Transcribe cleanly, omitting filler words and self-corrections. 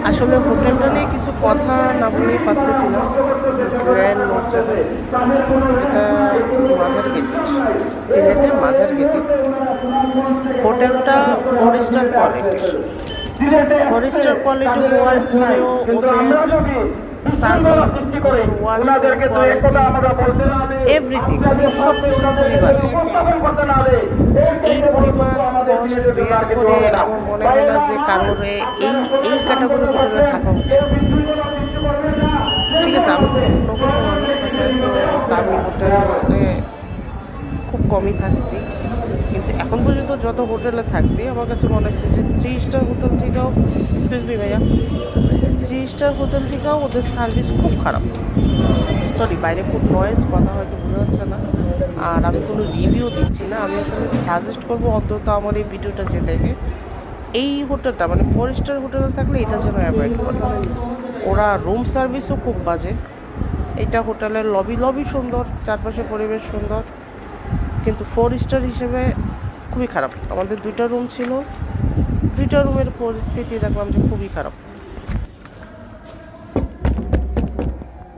আসলে হোটেলটা নিয়ে কিছু কথা না বলেই পারতেছি না। গ্র্যান্ড মর্যাদা, এটা মাজার গেট, সিলেটের মাজার গেটে। হোটেলটা 4 স্টার কোয়ালিটির, 4 স্টার কোয়ালিটি হওয়ার পরেও ওদের সার্ভিস, এভরিথিং সব কিছু খুবই বাজে। এই পরিমাণ কষ্ট বের করে আমার মনে হয় না যে কারোর এই এই ক্যাটাগরি হোটেলে থাকা উচিত। ঠিক আছে, আমি নতুন মানুষ, হয়তো দামি হোটেলে খুব কমই থাকছি, কিন্তু এখন পর্যন্ত যত হোটেলে থাকছি আমার কাছে মনে হচ্ছে যে 3 স্টার হোটেল থেকেও, এক্সকিউজ মি ভাইয়া, 3 স্টার হোটেল থেকেও ওদের সার্ভিস খুব খারাপ। সরি, বাইরে খুব নয়েজ, কথা হয়তো বোঝা যাচ্ছে না। আর আমি কোনো রিভিউ দিচ্ছি না, আমি আসলে সাজেস্ট করবো অন্তত আমার এই ভিডিওটা যে দেখে এই হোটেলটা মানে 4 স্টার হোটেলে থাকলে এটা যেন অ্যাভয়েড করে। ওরা রুম সার্ভিসও খুব বাজে। এটা হোটেলের লবি সুন্দর, চারপাশে পরিবেশ সুন্দর, কিন্তু 4 স্টার হিসেবে খুবই খারাপ। আমাদের 2টা রুম ছিল, 2টা রুমের পরিস্থিতি দেখলাম যে খুবই খারাপ।